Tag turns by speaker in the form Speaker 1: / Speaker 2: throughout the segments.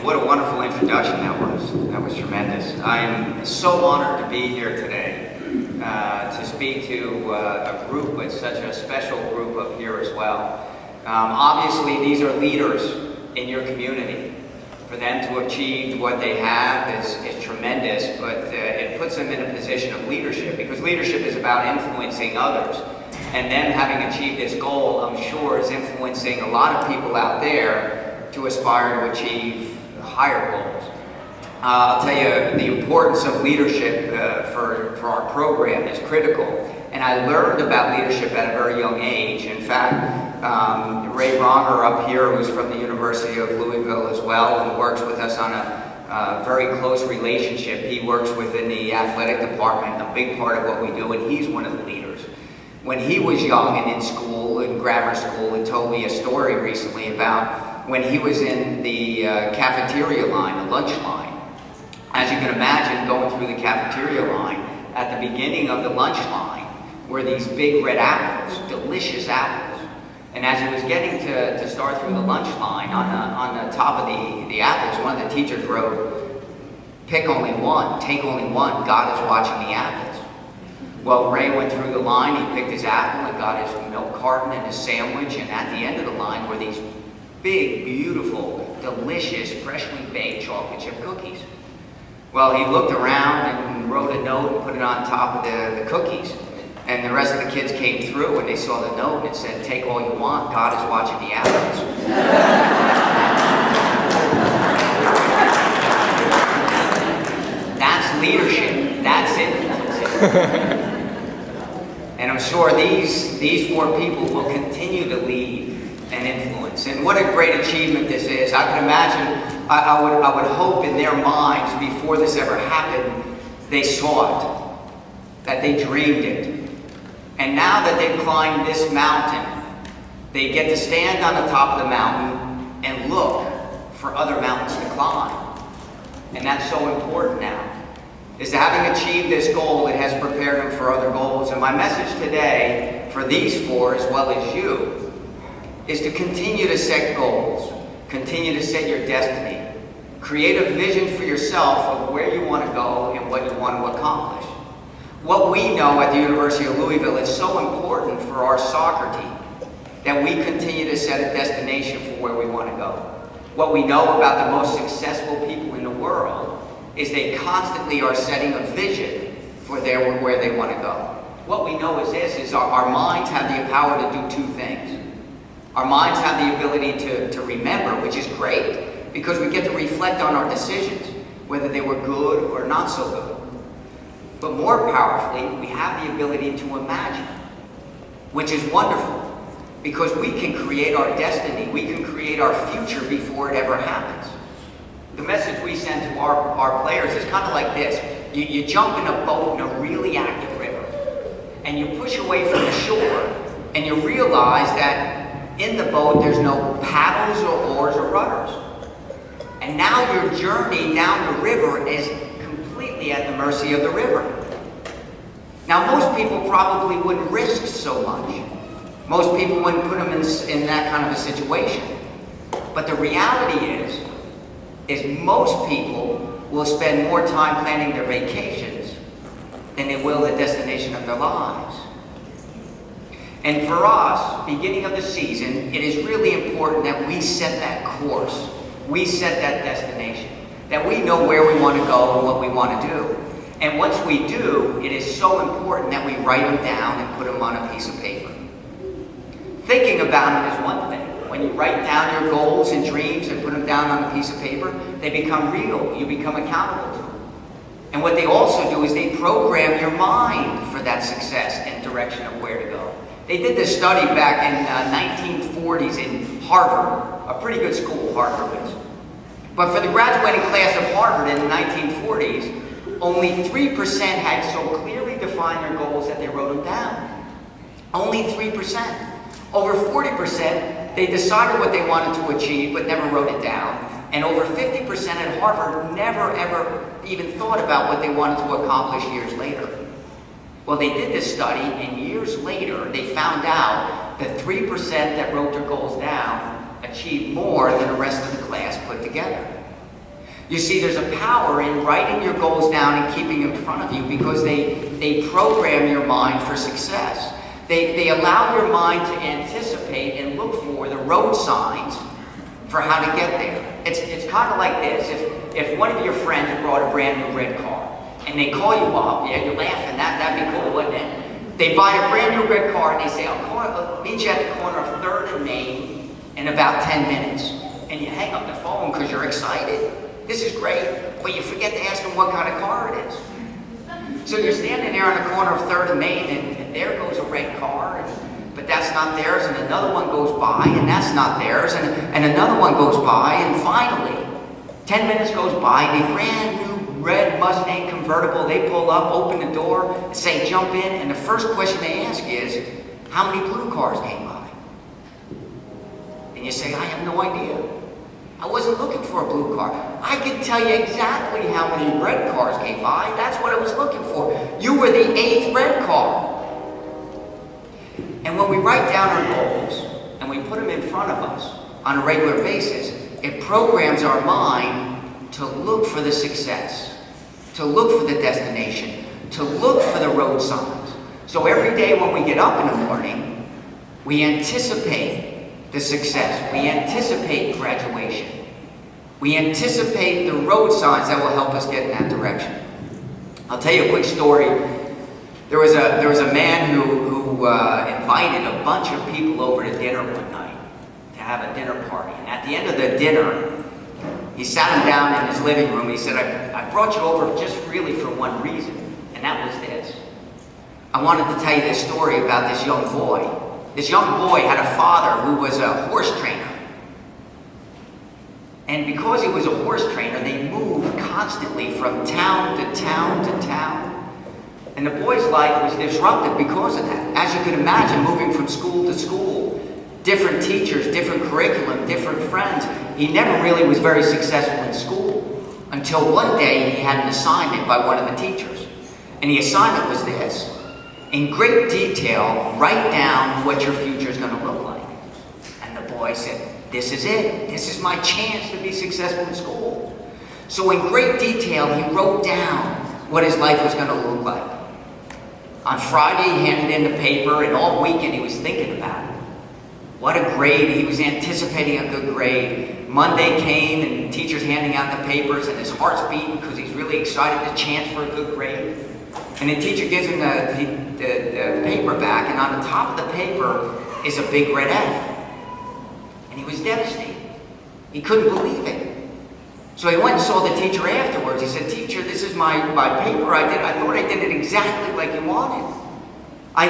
Speaker 1: what a wonderful introduction that was. That was tremendous. I am so honored to be here today to speak to a group, but such a special group up here as well. Obviously, these are leaders in your community. For them to achieve what they have is tremendous, but it puts them in a position of leadership, because leadership is about influencing others. And them having achieved this goal, I'm sure, is influencing a lot of people out there to aspire to achieve higher goals. I'll tell you, the importance of leadership for our program is critical. And I learned about leadership at a very young age. In fact, Ray Bronger up here, who's from the University of Louisville as well, and works with us on a very close relationship. He works within the athletic department, a big part of what we do, and he's one of the leaders. When he was young and in school, in grammar school, he told me a story recently about when he was in the cafeteria line, the lunch line. As you can imagine, going through the cafeteria line, at the beginning of the lunch line were these big red apples, delicious apples. And as he was getting to start through the lunch line, on the top of the apples, one of the teachers wrote, "Pick only one, take only one, God is watching the apples." Well, Ray went through the line, he picked his apple and got his milk carton and his sandwich, and at the end of the line were these big, beautiful, delicious, freshly baked chocolate chip cookies. Well, he looked around and wrote a note and put it on top of the cookies. And the rest of the kids came through and they saw the note and it said, "Take all you want, God is watching the apples." That's leadership. That's influence. And I'm sure these four people will continue to lead and influence. And what a great achievement this is. I can imagine, I would hope in their minds before this ever happened, they saw it, that they dreamed it. And now that they've climbed this mountain, they get to stand on the top of the mountain and look for other mountains to climb. And that's so important now. Is that having achieved this goal, it has prepared them for other goals. And my message today, for these four as well as you, is to continue to set goals. Continue to set your destiny. Create a vision for yourself of where you want to go and what you want to accomplish. What we know at the University of Louisville is so important for our soccer team, that we continue to set a destination for where we want to go. What we know about the most successful people in the world is they constantly are setting a vision for where they want to go. What we know is this, is our minds have the power to do two things. Our minds have the ability to remember, which is great, because we get to reflect on our decisions, whether they were good or not so good. But more powerfully, we have the ability to imagine, which is wonderful, because we can create our destiny, we can create our future before it ever happens. The message we send to our players is kind of like this. You jump in a boat in a really active river, and you push away from the shore, and you realize that in the boat there's no paddles or oars or rudders. And now your journey down the river is completely at the mercy of the river. Now, most people probably wouldn't risk so much. Most people wouldn't put them in that kind of a situation. But the reality is most people will spend more time planning their vacations than they will the destination of their lives. And for us, beginning of the season, it is really important that we set that course. We set that destination. That we know where we want to go and what we want to do. And once we do, it is so important that we write them down and put them on a piece of paper. Thinking about it is one thing. When you write down your goals and dreams and put them down on a piece of paper, they become real. You become accountable to them. And what they also do is they program your mind for that success and direction of where to go. They did this study back in 1940s in Harvard, a pretty good school, Harvard is. But for the graduating class of Harvard in the 1940s, only 3% had so clearly defined their goals that they wrote them down. Only 3%. Over 40%, they decided what they wanted to achieve but never wrote it down. And over 50% at Harvard never ever even thought about what they wanted to accomplish years later. Well, they did this study, and years later, they found out that 3% that wrote their goals down achieved more than the rest of the class put together. You see, there's a power in writing your goals down and keeping them in front of you because they program your mind for success. They allow your mind to anticipate and look for the road signs for how to get there. It's kind of like this. If one of your friends brought a brand new red car and they call you up, yeah, you're laughing, that'd be cool, wouldn't it? They buy a brand new red car and they say, I'll meet you at the corner of 3rd and Main in about 10 minutes. And you hang up the phone because you're excited. This is great, but you forget to ask them what kind of car it is. So you're standing there on the corner of 3rd and Main, and there goes a red car, but that's not theirs, and another one goes by, and that's not theirs, and another one goes by, and finally, 10 minutes goes by, and a brand new red Mustang convertible, they pull up, open the door, say jump in, and the first question they ask is, how many blue cars came by? And you say, I have no idea. I wasn't looking for a blue car. I can tell you exactly how many red cars came by. That's what I was looking for. You were the 8th red car. And when we write down our goals and we put them in front of us on a regular basis, it programs our mind to look for the success, to look for the destination, to look for the road signs. So every day when we get up in the morning, we anticipate the success. We anticipate graduation. We anticipate the road signs that will help us get in that direction. I'll tell you a quick story. There was a man who invited a bunch of people over to dinner one night to have a dinner party. And at the end of the dinner, he sat him down in his living room. He said, I brought you over just really for one reason, and that was this. I wanted to tell you this story about this young boy. This young boy had a father who was a horse trainer. And because he was a horse trainer, they moved constantly from town to town to town. And the boy's life was disrupted because of that. As you can imagine, moving from school to school, different teachers, different curriculum, different friends. He never really was very successful in school until one day he had an assignment by one of the teachers. And the assignment was this. In great detail, write down what your future is going to look like. And the boy said, this is it. This is my chance to be successful in school. So in great detail, he wrote down what his life was going to look like. On Friday, he handed in the paper, and all weekend he was thinking about it. What a grade. He was anticipating a good grade. Monday came, and the teacher's handing out the papers, and his heart's beating because he's really excited to chance for a good grade. And the teacher gives him the paper back, and on the top of the paper is a big red F. And he was devastated. He couldn't believe it. So he went and saw the teacher afterwards. He said, teacher, this is my paper I did. I thought I did it exactly like you wanted.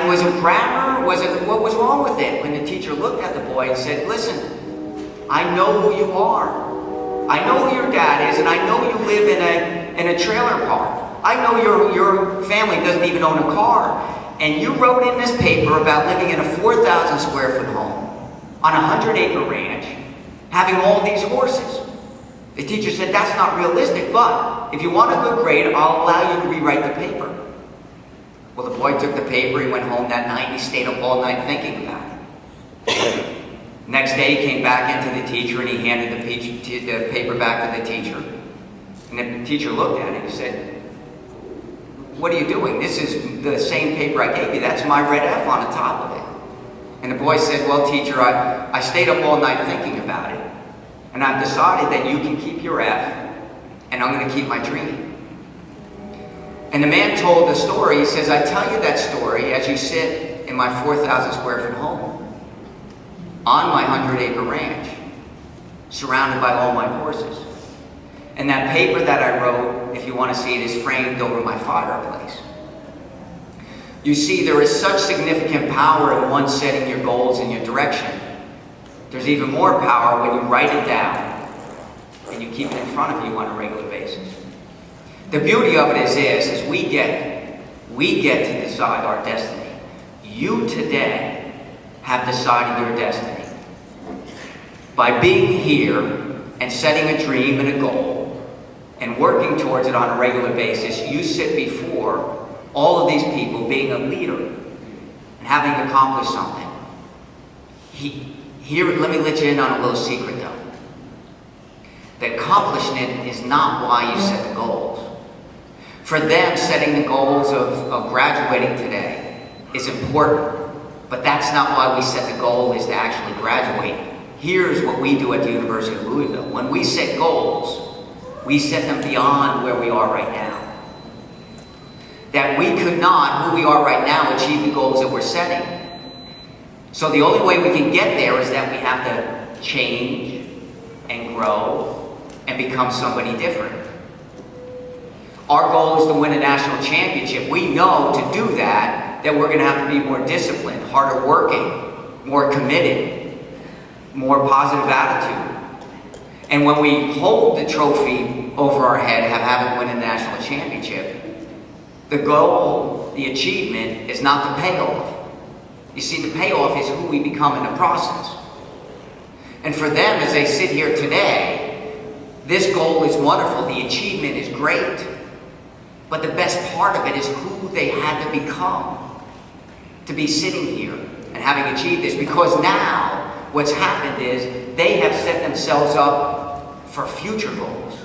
Speaker 1: Was it grammar? What was wrong with it? When the teacher looked at the boy and said, listen, I know who you are. I know who your dad is, and I know you live in a trailer park. I know your family doesn't even own a car. And you wrote in this paper about living in a 4,000 square foot home on a 100-acre ranch, having all these horses. The teacher said, that's not realistic, but if you want a good grade, I'll allow you to rewrite the paper. Well, the boy took the paper, he went home that night, and he stayed up all night thinking about it. Next day, he came back into the teacher, and he handed the paper back to the teacher. And the teacher looked at it and said, what are you doing? This is the same paper I gave you. That's my red F on the top of it. And the boy said, well, teacher, I stayed up all night thinking about it. And I've decided that you can keep your F, and I'm going to keep my dream. And the man told the story. He says, I tell you that story as you sit in my 4,000 square foot home, on my 100-acre ranch, surrounded by all my horses. And that paper that I wrote, if you want to see it, is framed over my fireplace. You see, there is such significant power in one setting your goals in your direction. There's even more power when you write it down and you keep it in front of you on a regular basis. The beauty of it is this, we get to decide our destiny. You today have decided your destiny. By being here and setting a dream and a goal and working towards it on a regular basis, you sit before all of these people being a leader and having accomplished something. Here, let me let you in on a little secret though. The accomplishment is not why you set the goals. For them, setting the goals of graduating today is important, but that's not why we set the goal, is to actually graduate. Here's what we do at the University of Louisville. When we set goals, we set them beyond where we are right now. That we could not, who we are right now, achieve the goals that we're setting. So the only way we can get there is that we have to change and grow and become somebody different. Our goal is to win a national championship. We know to do that we're going to have to be more disciplined, harder working, more committed, more positive attitude. And when we hold the trophy over our head, having won a national championship, the goal, the achievement, is not the payoff. You see, the payoff is who we become in the process. And for them, as they sit here today, this goal is wonderful. The achievement is great. But the best part of it is who they had to become to be sitting here and having achieved this. Because now, what's happened is they have set themselves up for future goals.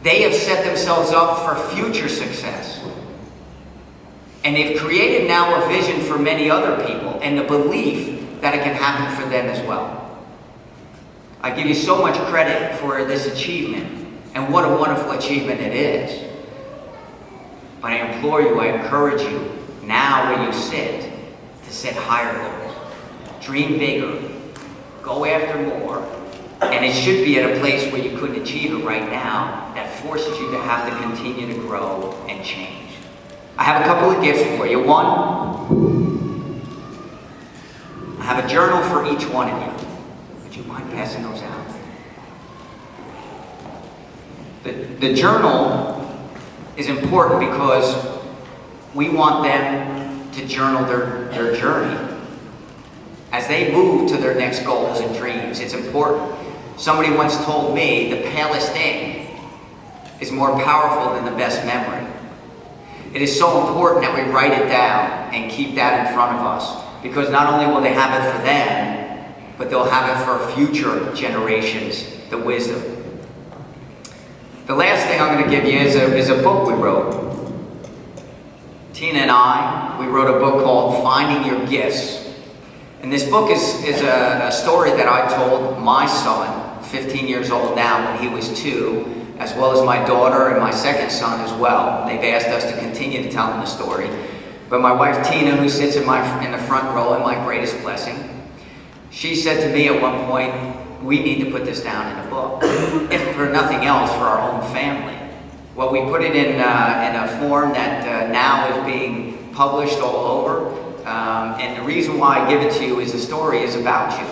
Speaker 1: They have set themselves up for future success. And they've created now a vision for many other people and the belief that it can happen for them as well. I give you so much credit for this achievement, and what a wonderful achievement it is. But I implore you, I encourage you, now where you sit, to set higher goals. Dream bigger. Go after more. And it should be at a place where you couldn't achieve it right now, that forces you to have to continue to grow and change. I have a couple of gifts for you. One, I have a journal for each one of you. Would you mind passing those out? The journal is important because we want them to journal their journey. As they move to their next goals and dreams, it's important. Somebody once told me the palest ink is more powerful than the best memory. It is so important that we write it down and keep that in front of us, because not only will they have it for them, but they'll have it for future generations, the wisdom. The last thing I'm going to give you is a book we wrote. Tina and I, we wrote a book called Finding Your Gifts. And this book is a story that I told my son, 15 years old now, when he was 2, as well as my daughter and my second son as well. They've asked us to continue to tell them the story. But my wife Tina, who sits in the front row, and my greatest blessing, she said to me at one point, we need to put this down in a book, if for nothing else, for our own family. Well, we put it in a form that now is being published all over. And the reason why I give it to you is the story is about you.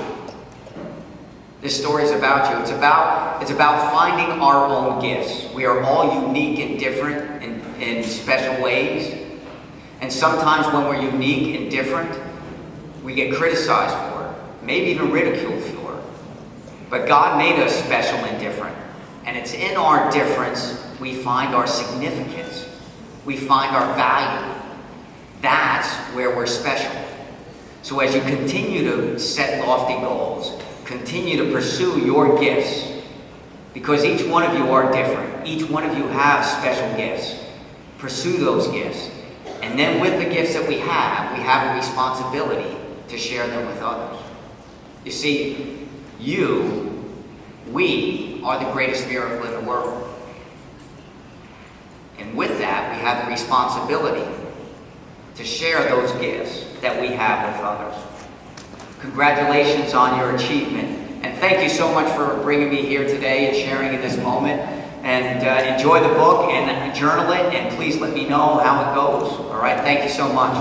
Speaker 1: This story is about you. It's about finding our own gifts. We are all unique and different in special ways. And sometimes when we're unique and different, we get criticized for it, maybe even ridiculed for it. But God made us special and different. And it's in our difference we find our significance. We find our value. That's where we're special. So as you continue to set lofty goals, continue to pursue your gifts, because each one of you are different. Each one of you have special gifts. Pursue those gifts. And then with the gifts that we have a responsibility to share them with others. You see, we are the greatest miracle in the world. And with that, we have the responsibility to share those gifts that we have with others. Congratulations on your achievement. And thank you so much for bringing me here today and sharing in this moment. And enjoy the book and journal it, and please let me know how it goes. All right, thank you so much.